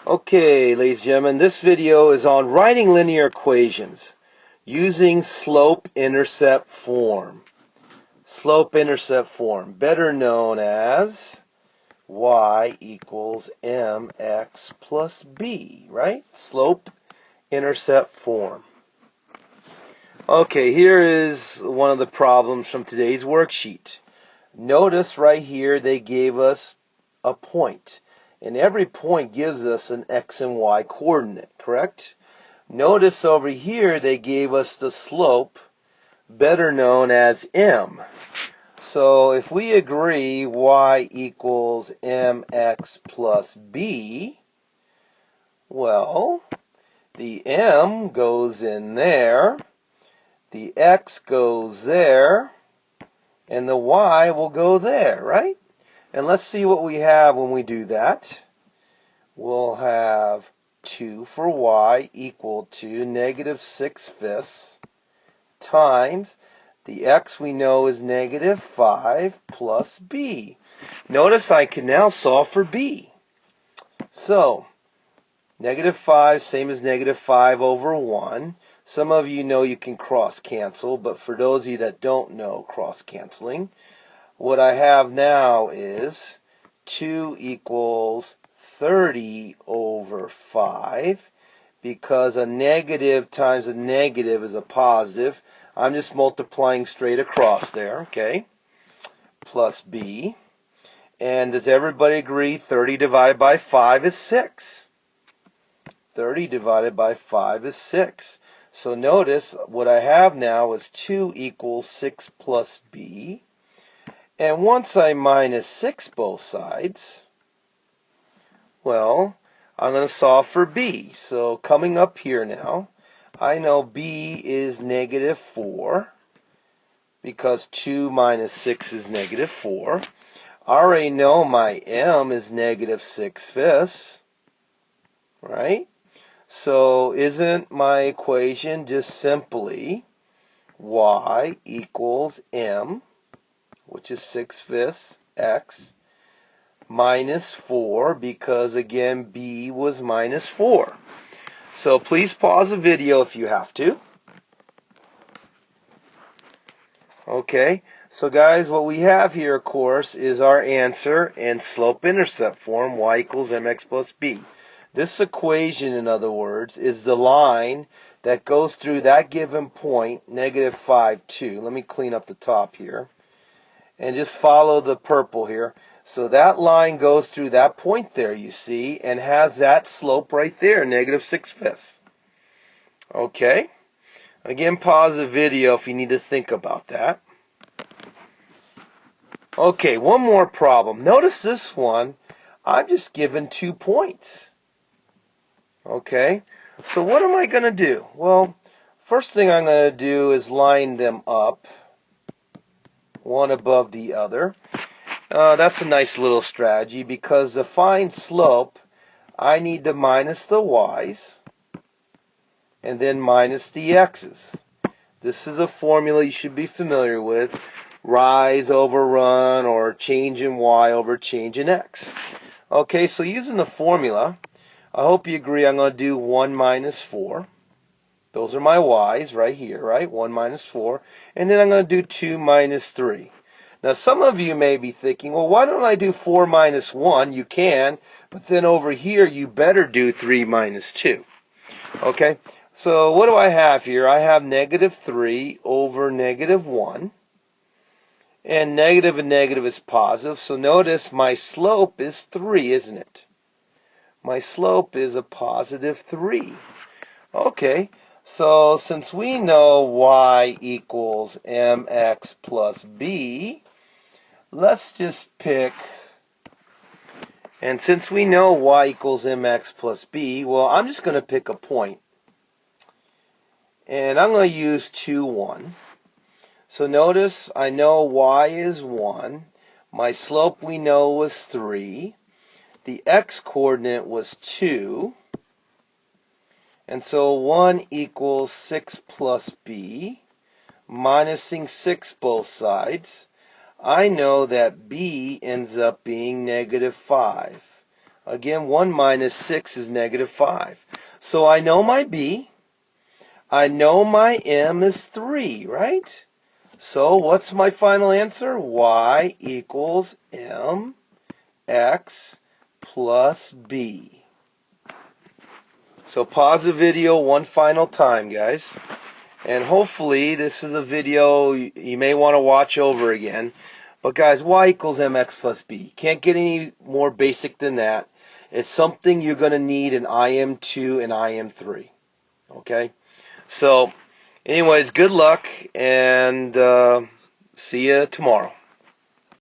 Okay, ladies and gentlemen, this video is on writing linear equations using slope-intercept form. Slope-intercept form, better known as y equals mx plus b, right? Slope-intercept form. Okay, here is one of the problems from today's worksheet. Notice right here they gave us a point. And every point gives us an x and y coordinate, correct? Notice over here they gave us the slope, better known as m. So if we agree y equals mx plus b, well, the m goes in there, the x goes there, and the y will go there, right? And let's see what we have when we do that. We'll have 2 for y equal to negative 6/5 times the x we know is negative 5 plus b. Notice I can now solve for b. So, negative 5, same as negative 5 over 1. Some of you know you can cross cancel, but for those of you that don't know cross canceling, what I have now is 2 equals 30 over 5. Because a negative times a negative is a positive, I'm just multiplying straight across there, okay? Plus b. And does everybody agree 30 divided by 5 is 6? 30 divided by 5 is 6. So notice what I have now is 2 equals 6 plus b. And once I minus 6 both sides, well, I'm going to solve for b. So coming up here now, I know b is negative 4 because 2 minus 6 is negative 4. I already know my m is negative 6/5, right? So isn't my equation just simply y equals m, which is 6/5 x, minus 4, because again b was minus 4. So please pause the video if you have to. Okay, so guys, what we have here, of course, is our answer in slope-intercept form, y equals mx plus b. This equation, in other words, is the line that goes through that given point, negative 5, 2. Let me clean up the top here. And just follow the purple here. So that line goes through that point there, you see, and has that slope right there, negative 6/5. Okay? Again, pause the video if you need to think about that. Okay, one more problem. Notice this one, I'm just given 2 points. Okay? So what am I going to do? Well, first thing I'm going to do is line them up, one above the other. That's a nice little strategy, because to find slope, I need to minus the y's and then minus the x's. This is a formula you should be familiar with. Rise over run, or change in y over change in x. Okay, so using the formula, I hope you agree I'm going to do 1 minus 4. Those are my y's right here, right? 1 minus 4. And then I'm going to do 2 minus 3. Now, some of you may be thinking, well, why don't I do 4 minus 1? You can, but then over here, you better do 3 minus 2. Okay, so what do I have here? I have negative 3 over negative 1. And negative is positive. So notice my slope is 3, isn't it? My slope is a positive 3. Okay, so since we know y equals mx plus b, let's just pick, and since we know y equals mx plus b, well, I'm just going to pick a point. And I'm going to use 2, 1. So notice I know y is 1. My slope we know was 3. The x coordinate was 2. And so 1 equals 6 plus b. Minusing 6 both sides, I know that b ends up being negative 5. Again, 1 minus 6 is negative 5. So I know my b. I know my m is 3, right? So what's my final answer? Y equals mx plus b. So pause the video one final time, guys. And hopefully this is a video you may want to watch over again. But guys, y equals mx plus b. Can't get any more basic than that. It's something you're going to need in IM2 and IM3. Okay? So, anyways, good luck, and see you tomorrow.